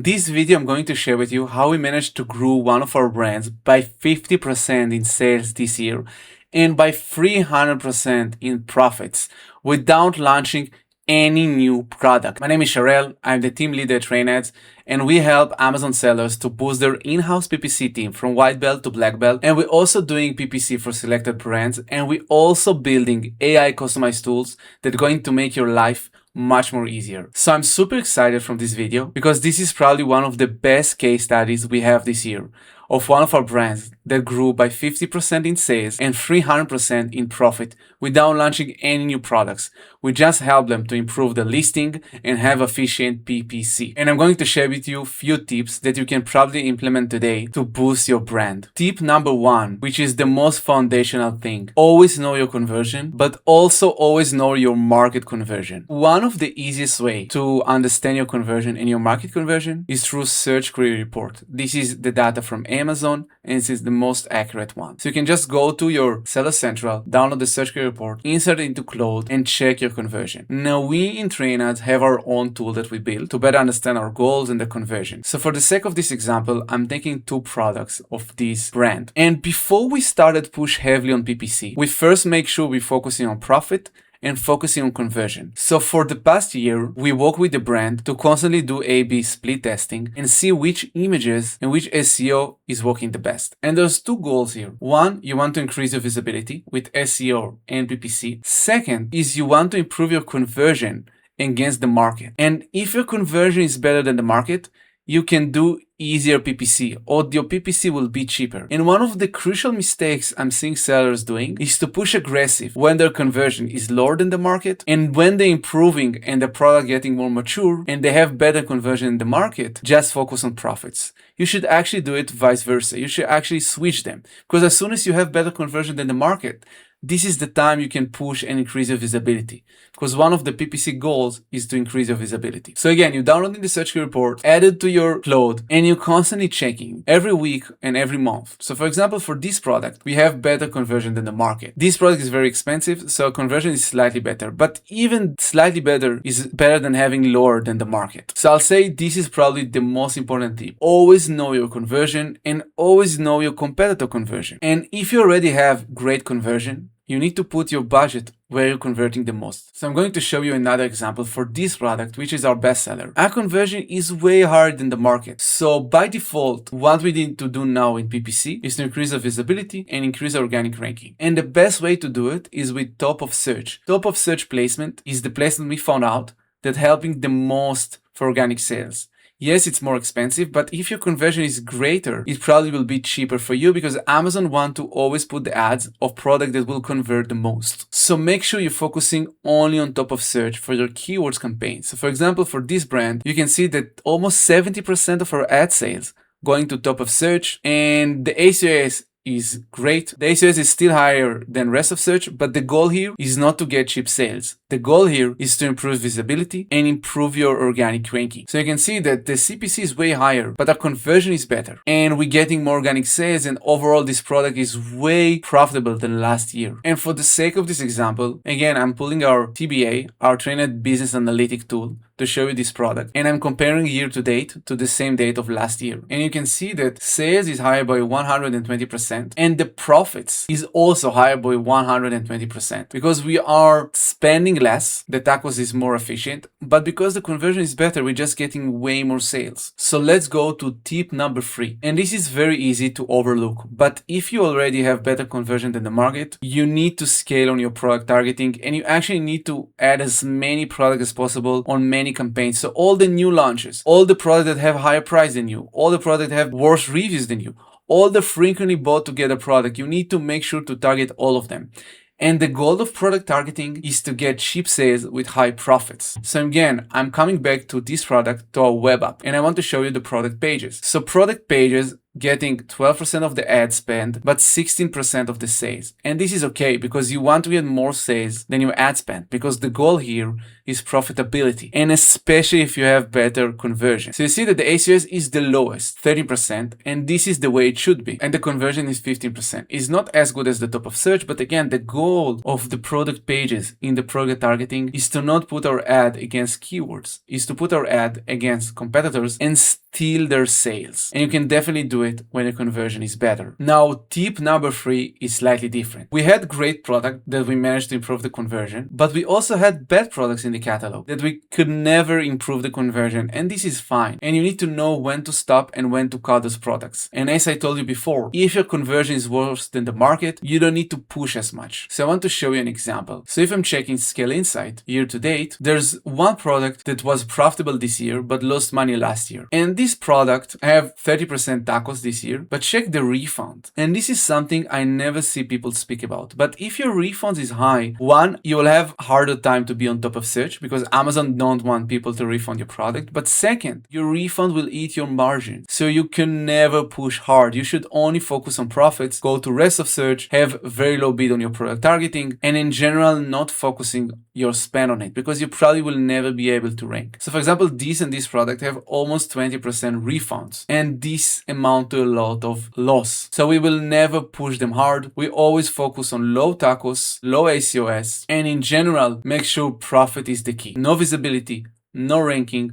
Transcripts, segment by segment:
In this video, I'm going to share with you how we managed to grow one of our brands by 50% in sales this year and by 300% in profits without launching any new product. My name is Sharel, I'm the team leader at TrainAdz, and we help Amazon sellers to boost their in-house PPC team from white belt to black belt. And we're also doing PPC for selected brands, and we're also building AI customized tools that are going to make your life much more easier. So I'm super excited from this video because this is probably one of the best case studies we have this year of one of our brands that grew by 50% in sales and 300% in profit without launching any new products. We just help them to improve the listing and have efficient PPC. And I'm going to share with you a few tips that you can probably implement today to boost your brand. Tip number one, which is the most foundational thing. Always know your conversion, but also always know your market conversion. One of the easiest way to understand your conversion and your market conversion is through search query report. This is the data from Amazon, and this is the most accurate one. So you can just go to your Seller Central, download the search query report, insert it into Cloud, and check your conversion. Now we in TrainAdz have our own tool that we built to better understand our goals and the conversion. So for the sake of this example, I'm taking two products of this brand. And before we started push heavily on PPC, we first make sure we're focusing on profit and focusing on conversion. So for the past year, we work with the brand to constantly do A/B split testing and see which images and which SEO is working the best. And there's two goals here. One, you want to increase your visibility with SEO and PPC. Second is you want to improve your conversion against the market. And if your conversion is better than the market, you can do easier PPC, or your PPC will be cheaper. And one of the crucial mistakes I'm seeing sellers doing is to push aggressive when their conversion is lower than the market, and when they're improving and the product getting more mature and they have better conversion in the market, just focus on profits. You should actually do it vice versa. You should actually switch them, because as soon as you have better conversion than the market, this is the time you can push and increase your visibility, because one of the PPC goals is to increase your visibility. So again, you're downloading the search query report, add it to your Cloud, and you're constantly checking every week and every month. So for example, for this product, we have better conversion than the market. This product is very expensive, so conversion is slightly better, but even slightly better is better than having lower than the market. So I'll say this is probably the most important tip. Always know your conversion and always know your competitor conversion. And if you already have great conversion, you need to put your budget where you're converting the most. So I'm going to show you another example for this product, which is our bestseller. Our conversion is way higher than the market. So by default, what we need to do now in PPC is to increase our visibility and increase our organic ranking. And the best way to do it is with top of search. Top of search placement is the placement we found out that helping the most for organic sales. Yes, it's more expensive, but if your conversion is greater, it probably will be cheaper for you, because Amazon want to always put the ads of product that will convert the most. So make sure you're focusing only on top of search for your keywords campaign. So for example, for this brand, you can see that almost 70% of our ad sales going to top of search, and the ACOS is great. The ACOS is still higher than rest of search, but the goal here is not to get cheap sales. The goal here is to improve visibility and improve your organic ranking. So you can see that the CPC is way higher, but our conversion is better, and we're getting more organic sales, and overall this product is way profitable than last year. And for the sake of this example, again, I'm pulling our TBA, our TrainAdz Business Analytic tool, to show you this product, and I'm comparing year to date to the same date of last year. And you can see that sales is higher by 120%, and the profits is also higher by 120%, because we are spending less, the tacos is more efficient, but because the conversion is better, we're just getting way more sales. So let's go to tip number 3. And this is very easy to overlook, but if you already have better conversion than the market, you need to scale on your product targeting, and you actually need to add as many products as possible on many campaigns. So all the new launches, all the products that have higher price than you, all the products that have worse reviews than you, all the frequently bought together product, you need to make sure to target all of them. And the goal of product targeting is to get cheap sales with high profits. So again, I'm coming back to this product, to our web app, and I want to show you the product pages. So product pages getting 12% of the ad spend, but 16% of the sales. And this is okay, because you want to get more sales than your ad spend, because the goal here is profitability, and especially if you have better conversion. So you see that the SKUs is the lowest, 30%, and this is the way it should be. And the conversion is 15%. It's not as good as the top of search, but again, the goal of the product pages in the product targeting is to not put our ad against keywords, is to put our ad against competitors and steal their sales. And you can definitely do it when your conversion is better. Now, tip number 3 is slightly different. We had great product that we managed to improve the conversion, but we also had bad products in the catalog that we could never improve the conversion, and this is fine. And you need to know when to stop and when to cut those products. And as I told you before, if your conversion is worse than the market, you don't need to push as much. So I want to show you an example. So if I'm checking Scale Insight year to date, there's one product that was profitable this year but lost money last year. And this product have 30% tacos this year, but check the refund. And this is something I never see people speak about. But if your refund is high, one, you will have harder time to be on top of search because Amazon don't want people to refund your product. But second, your refund will eat your margin. So you can never push hard. You should only focus on profits, go to rest of search, have very low bid on your product targeting, and in general, not focusing your spend on it because you probably will never be able to rank. So for example, this and this product have almost 20% refunds, and this amount to a lot of loss. So we will never push them hard. We always focus on low tacos, low SKUs, and in general, make sure profit is the key. No visibility, no ranking,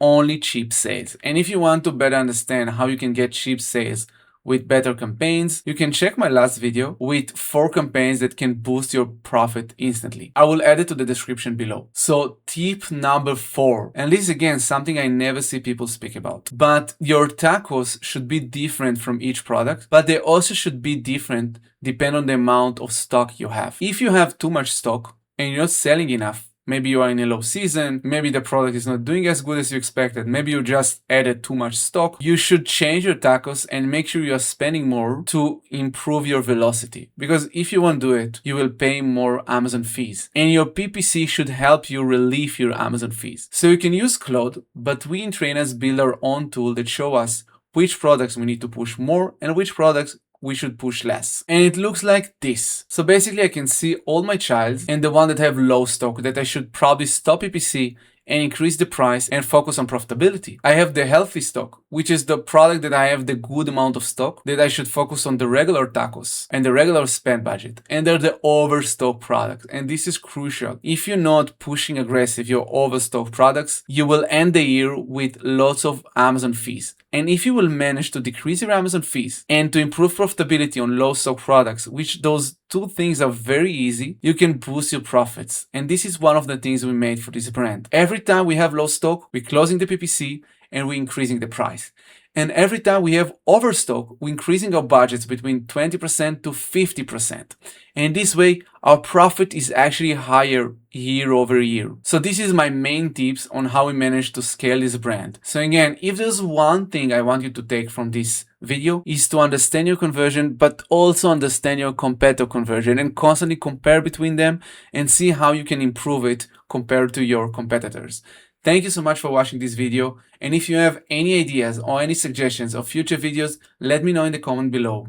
only cheap sales. And if you want to better understand how you can get cheap sales with better campaigns, you can check my last video with 4 campaigns that can boost your profit instantly. I will add it to the description below. So tip number 4, and this is again something I never see people speak about, but your tacos should be different from each product, but they also should be different depending on the amount of stock you have. If you have too much stock and you're not selling enough, maybe you are in a low season, maybe the product is not doing as good as you expected, maybe you just added too much stock, you should change your tacos and make sure you are spending more to improve your velocity. Because if you won't do it, you will pay more Amazon fees. And your PPC should help you relieve your Amazon fees. So you can use Claude, but we in TrainAdz build our own tool that show us which products we need to push more and which products we should push less. And it looks like this. So basically I can see all my childs and the one that have low stock that I should probably stop PPC and increase the price and focus on profitability. I have the healthy stock, which is the product that I have the good amount of stock that I should focus on the regular tacos and the regular spend budget. And they're the overstock products. And this is crucial. If you're not pushing aggressive your overstock products, you will end the year with lots of Amazon fees. And if you will manage to decrease your Amazon fees and to improve profitability on low stock products, which those 2 things are very easy, you can boost your profits. And this is one of the things we made for this brand. Every time we have low stock, we're closing the PPC and we're increasing the price. And every time we have overstock, we're increasing our budgets between 20% to 50%. And this way, our profit is actually higher year over year. So this is my main tips on how we manage to scale this brand. So again, if there's one thing I want you to take from this video is to understand your conversion, but also understand your competitor conversion and constantly compare between them and see how you can improve it compared to your competitors. Thank you so much for watching this video, and if you have any ideas or any suggestions of future videos, let me know in the comment below.